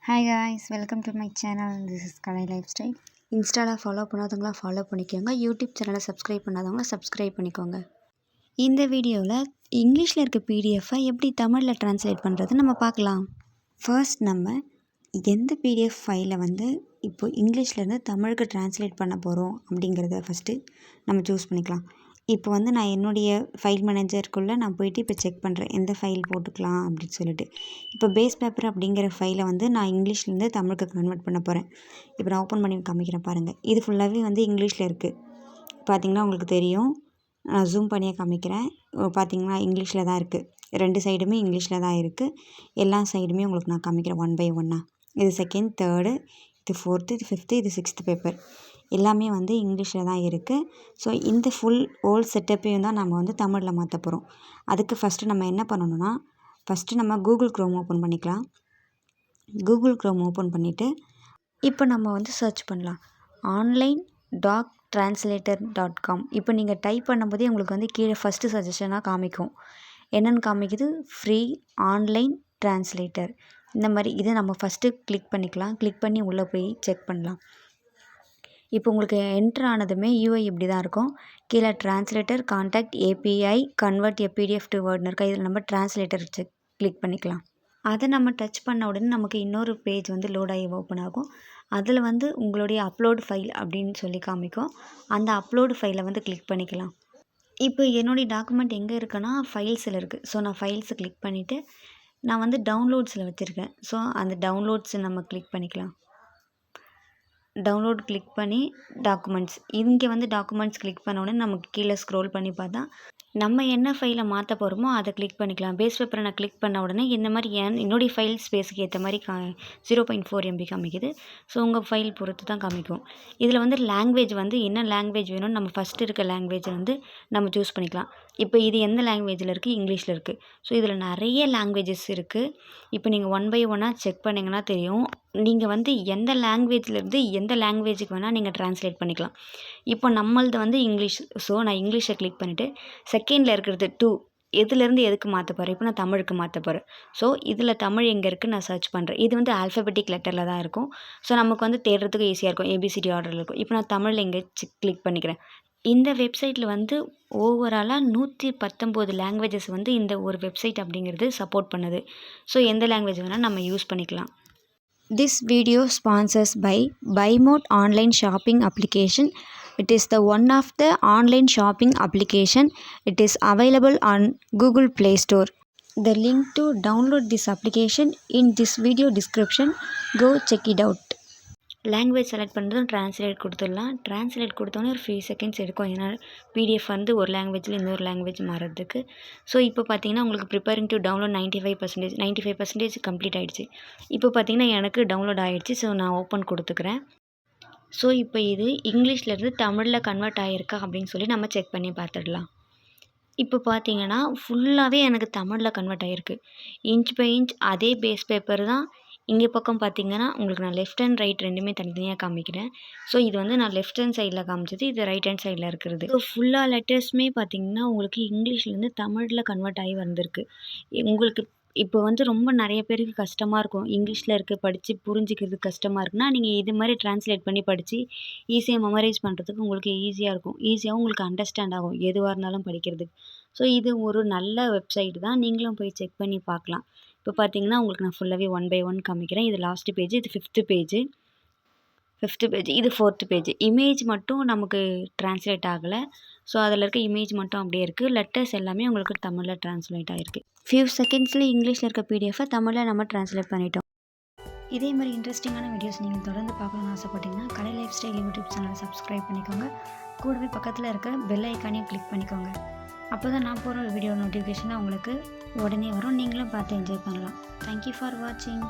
Hi guys, welcome to my channel. This is Kalai Lifestyle. இன்ஸ்டாவில் follow பண்ணாதவங்களாம் follow பண்ணிக்கோங்க. YouTube சேனலை subscribe பண்ணாதவங்கள subscribe பண்ணிக்கோங்க. இந்த வீடியோவில் இங்கிலீஷில் இருக்க பிடிஎஃப்பை எப்படி தமிழில் ட்ரான்ஸ்லேட் பண்ணுறது நம்ம பார்க்கலாம். ஃபர்ஸ்ட் நம்ம எந்த பிடிஎஃப் ஃபைலை இப்போ இங்கிலீஷ்லேருந்து தமிழுக்கு ட்ரான்ஸ்லேட் பண்ண போகிறோம் அப்படிங்கிறத ஃபஸ்ட்டு நம்ம சூஸ் பண்ணிக்கலாம். இப்போ நான் என்னுடைய ஃபைல் மேனேஜருக்குள்ளே நான் போய்ட்டு இப்போ செக் பண்ணுறேன் எந்த ஃபைல் போட்டுக்கலாம் அப்படின்னு சொல்லிட்டு. இப்போ பேஸ் பேப்பர் அப்படிங்கிற ஃபைலை நான் இங்கிலீஷ்லேருந்து தமிழுக்கு கன்வெர்ட் பண்ண போகிறேன். இப்போ நான் ஓப்பன் பண்ணி காமிக்கிறேன் பாருங்கள். இது ஃபுல்லாகவே இங்கிலீஷில் இருக்குது. பார்த்திங்கன்னா உங்களுக்கு தெரியும். நான் ஜூம் பண்ணியே காமிக்கிறேன். பார்த்திங்கன்னா இங்கிலீஷில் தான் இருக்குது. 2 சைடுமே இங்கிலீஷில் தான் இருக்குது. எல்லா சைடுமே உங்களுக்கு நான் காமிக்கிறேன் ஒன் பை ஒன்னாக. இது செகண்ட், தேர்டு, இது ஃபோர்த்து, இது ஃபிஃப்த்து, இது 6th பேப்பர். எல்லாமே இங்கிலீஷில் தான் இருக்குது. ஸோ இந்த ஹோல் செட்டப்பையும் தான் நம்ம தமிழில் மாற்ற போகிறோம். அதுக்கு ஃபஸ்ட்டு நம்ம என்ன பண்ணணும்னா, ஃபஸ்ட்டு நம்ம கூகுள் க்ரோம் ஓப்பன் பண்ணிக்கலாம். கூகுள் க்ரோம் ஓப்பன் பண்ணிவிட்டு இப்போ நம்ம சர்ச் பண்ணலாம். online.translator.com. இப்போ நீங்கள் டைப் பண்ணும்போதே உங்களுக்கு கீழே ஃபஸ்ட்டு சஜஷனாக காமிக்கும். என்னென்னு காமிக்குது? Free online translator. இந்த மாதிரி இதை நம்ம ஃபஸ்ட்டு கிளிக் பண்ணிக்கலாம். கிளிக் பண்ணி உள்ளே போய் செக் பண்ணலாம். இப்போ உங்களுக்கு என்ட்ரு ஆனதுமே யூஐ இப்படி தான் இருக்கும். கீழே translator, contact, API, convert a PDF to வேர்ட்னு இருக்கா. இதில் நம்ம ட்ரான்ஸ்லேட்டர் கிளிக் பண்ணிக்கலாம். அதை நம்ம டச் பண்ண உடனே நமக்கு இன்னொரு பேஜ் லோட் ஆகி ஓப்பன் ஆகும். அதில் உங்களுடைய அப்லோட் ஃபைல் அப்படின்னு சொல்லி காமிக்கும். அந்த அப்லோடு ஃபைலை கிளிக் பண்ணிக்கலாம். இப்போ என்னுடைய டாக்குமெண்ட் எங்கே இருக்குன்னா ஃபைல்ஸில் இருக்குது. ஸோ நான் ஃபைல்ஸை கிளிக் பண்ணிவிட்டு நான் டவுன்லோட்ஸில் வச்சுருக்கேன். ஸோ அந்த டவுன்லோட்ஸை நம்ம கிளிக் பண்ணிக்கலாம். டவுன்லோட் கிளிக் பண்ணி டாக்குமெண்ட்ஸ், இங்கே டாக்குமெண்ட்ஸ் கிளிக் பண்ண உடனே நமக்கு கீழே ஸ்க்ரோல் பண்ணி பார்த்தா நம்ம என்ன ஃபைலை மாற்ற போகிறோமோ அதை கிளிக் பண்ணிக்கலாம். பேஸ் பேப்பரை நான் கிளிக் பண்ண உடனே இந்த மாதிரி என்னுடைய ஃபைல் ஸ்பேஸுக்கு ஏற்ற மாதிரி 0.4 MB காமிக்குது. ஸோ உங்கள் ஃபைல் பொறுத்து தான் காமிக்கும். இதில் லாங்குவேஜ் என்ன லாங்குவேஜ் வேணும்னு நம்ம ஃபஸ்ட்டு இருக்க லாங்குவேஜை நம்ம சூஸ் பண்ணிக்கலாம். இப்போ இது எந்த லாங்குவேஜில் இருக்குது? இங்கிலீஷில் இருக்குது. ஸோ இதில் நிறைய லாங்குவேஜஸ் இருக்குது. இப்போ நீங்கள் ஒன் பை ஒன்னாக செக் பண்ணிங்கன்னா தெரியும். நீங்கள் எந்த லாங்குவேஜ்லேருந்து எந்த லாங்குவேஜுக்கு வேணால் நீங்கள் ட்ரான்ஸ்லேட் பண்ணிக்கலாம். இப்போ நம்மளது இங்கிலீஷ். ஸோ நான் இங்கிலீஷை கிளிக் பண்ணிவிட்டு செகண்டில் இருக்கிறது 2 எதுலேருந்து எதுக்கு மாற்ற போகிறேன்? இப்போ நான் தமிழுக்கு மாற்ற போகிறேன். ஸோ இதில் தமிழ் எங்கே இருக்குன்னு நான் சர்ச் பண்ணுறேன். இது ஆல்ஃபபெட்டிக் லெட்டரில் தான் இருக்கும். ஸோ நமக்கு தேடுறதுக்கு ஈஸியாக இருக்கும். ஏபிசிடி ஆர்டரில் இருக்கும். இப்போ நான் தமிழில் எங்கே கிளிக் பண்ணிக்கிறேன். இந்த வெப்சைட்டில் ஓவராலாக 119 லாங்குவேஜஸ் இந்த ஒரு வெப்சைட் அப்படிங்கிறது சப்போர்ட் பண்ணுது. ஸோ எந்த லாங்குவேஜ் வேணால் நம்ம யூஸ் பண்ணிக்கலாம். This video sponsors by BuyMode online shopping application. It is the one of the online shopping application. It is available on Google Play Store. The link to download this application in this video description. Go check it out. Language select பண்ணுறதும் translate கொடுத்துடலாம். Translate கொடுத்தோன்னே ஒரு few seconds எடுக்கும். ஏன்னா PDF ஒரு லாங்குவேஜில் இன்னொரு language மாறுறதுக்கு. ஸோ இப்போ பார்த்தீங்கன்னா உங்களுக்கு ப்ரிப்பேரிங் டு டவுன்லோட் 95% கம்ப்ளீட் ஆகிடுச்சு. இப்போ பார்த்தீங்கன்னா எனக்கு டவுன்லோட் ஆகிடுச்சு. ஸோ நான் ஓப்பன் கொடுத்துக்கிறேன். ஸோ இப்போ இது இங்கிலீஷ்லேருந்து தமிழில் கன்வெர்ட் ஆகிருக்கா அப்படின்னு சொல்லி நம்ம செக் பண்ணி பார்த்துடலாம். இப்போ பார்த்தீங்கன்னா ஃபுல்லாகவே எனக்கு தமிழில் கன்வெர்ட் ஆகிருக்கு. இன்ச் பை இன்ச் அதே பேஸ் பேப்பர் தான். இங்கே பக்கம் பார்த்தீங்கன்னா உங்களுக்கு நான் லெஃப்ட் அண்ட் ரைட் ரெண்டுமே தனித்தனியாக காமிக்கிறேன். ஸோ இது நான் லெஃப்ட் ஹேண்ட் சைடில் காமிச்சது, இது ரைட் ஹேண்ட் சைடில் இருக்கிறது. ஸோ ஃபுல்லாக லெட்டர்ஸுமே பார்த்தீங்கன்னா உங்களுக்கு இங்கிலீஷ்லேருந்து தமிழில் கன்வெர்ட் ஆகி வந்திருக்கு. உங்களுக்கு இப்போ ரொம்ப நிறைய பேருக்கு கஷ்டமாக இருக்கும். இங்கிலீஷில் இருக்குது படித்து புரிஞ்சிக்கிறது கஷ்டமாக இருக்குன்னா நீங்கள் இது மாதிரி ட்ரான்ஸ்லேட் பண்ணி படித்து ஈஸியாக மெமரைஸ் பண்ணுறதுக்கு உங்களுக்கு ஈஸியாக இருக்கும். ஈஸியாகவும் உங்களுக்கு அண்டர்ஸ்டாண்ட் ஆகும் எதுவாக இருந்தாலும் படிக்கிறதுக்கு. ஸோ இது ஒரு நல்ல வெப்சைட் தான். நீங்களும் போய் செக் பண்ணி பார்க்கலாம். இப்போ பார்த்தீங்கன்னா உங்களுக்கு நான் ஃபுல்லாகவே ஒன் பை ஒன் காமிக்கிறேன். இது லாஸ்ட்டு பேஜ், இது 5th பேஜ், இது 4th பேஜ். இமேஜ் மட்டும் நமக்கு ட்ரான்ஸ்லேட் ஆகலை. ஸோ அதில் இருக்க இமேஜ் மட்டும் அப்படியே இருக்குது. லெட்டர்ஸ் எல்லாமே உங்களுக்கு தமிழில் ட்ரான்ஸ்லேட் ஆகிருக்கு. ஃபியூ செகண்ட்ஸில் இங்கிலீஷில் இருக்க பிடிஎஃபை தமிழில் நம்ம ட்ரான்ஸ்லேட் பண்ணிட்டோம். இதே மாதிரி இன்ட்ரெஸ்டிங்கான வீடியோஸ் நீங்கள் தொடர்ந்து பார்க்கணும்னு ஆசைப்பட்டீங்கன்னா கலை லைஃப் ஸ்டைல் யூடியூப் சேனலை சப்ஸ்கிரைப் பண்ணிக்கோங்க. கூடவே பக்கத்தில் இருக்க பெல் ஐக்கானையும் கிளிக் பண்ணிக்கோங்க. அப்போ தான் நான் போகிற வீடியோ நோட்டிஃபிகேஷனாக உங்களுக்கு உடனே வரும். நீங்களும் பார்த்து என்ஜாய் பண்ணலாம். தேங்க்யூ ஃபார் வாட்சிங்.